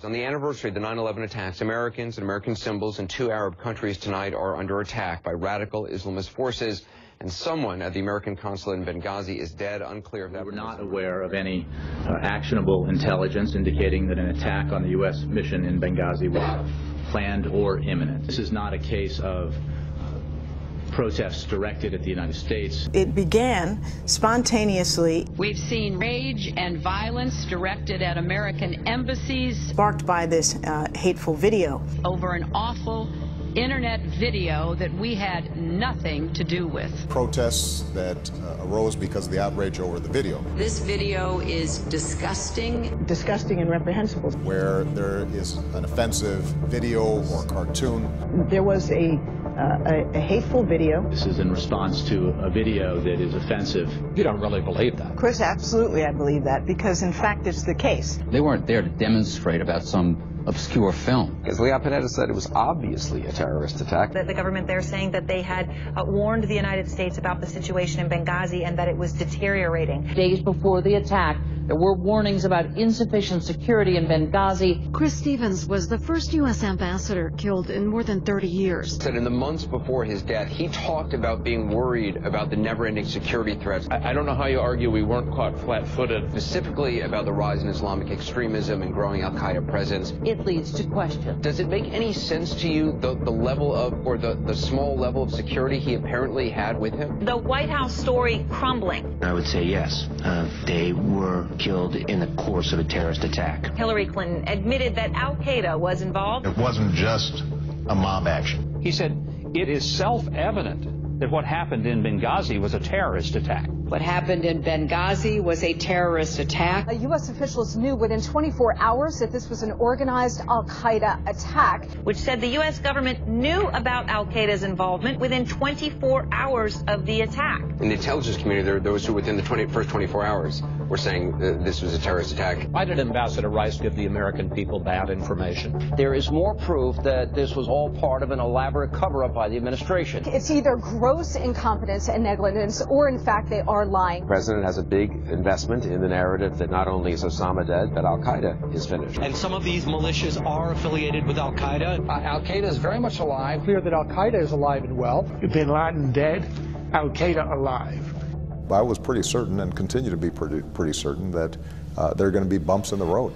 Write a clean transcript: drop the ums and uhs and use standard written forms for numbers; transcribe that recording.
On the anniversary of the 9/11 attacks, Americans and American symbols in 2 Arab countries tonight are under attack by radical Islamist forces, and someone at the American consulate in Benghazi is dead. Unclear if that We're not aware of any actionable intelligence indicating that an attack on the U.S. mission in Benghazi was planned or imminent. This is not a case of protests directed at the United States. It began spontaneously. We've seen rage and violence directed at American embassies. Sparked by this hateful video. Over an awful internet video that we had nothing to do with. Protests that arose because of the outrage over the video. This video is disgusting. Disgusting and reprehensible. Where there is an offensive video or cartoon. There was a hateful video. This is in response to a video that is offensive. You don't really believe that? Chris, absolutely I believe that, because in fact it's the case. They weren't there to demonstrate about some obscure film. As Leon Panetta said, it was obviously a terrorist attack. The government there saying that they had warned the United States about the situation in Benghazi and that it was deteriorating. Days before the attack, there were warnings about insufficient security in Benghazi. Chris Stevens was the first U.S. ambassador killed in more than 30 years. Said in the months before his death, he talked about being worried about the never-ending security threats. I don't know how you argue we weren't caught flat-footed. Specifically about the rise in Islamic extremism and growing al-Qaeda presence. It leads to questions. Does it make any sense to you the level of, or the small level of security he apparently had with him? The White House story crumbling. I would say yes. They were killed in the course of a terrorist attack. Hillary Clinton admitted that al-Qaeda was involved. It wasn't just a mob action. He said, it is self-evident that what happened in Benghazi was a terrorist attack. What happened in Benghazi was a terrorist attack. U.S. officials knew within 24 hours that this was an organized al-Qaeda attack. Which said the U.S. government knew about al-Qaeda's involvement within 24 hours of the attack. In the intelligence community, there are those who within the first 24 hours were saying this was a terrorist attack. Why did Ambassador Rice give the American people bad information? There is more proof that this was all part of an elaborate cover-up by the administration. It's either gross incompetence and negligence, or in fact they are lying. The president has a big investment in the narrative that not only is Osama dead, but al-Qaeda is finished. And some of these militias are affiliated with al-Qaeda. Al-Qaeda is very much alive. Clear that al-Qaeda is alive and well. Bin Laden dead, al-Qaeda alive. I was pretty certain, and continue to be pretty certain, that there are going to be bumps in the road.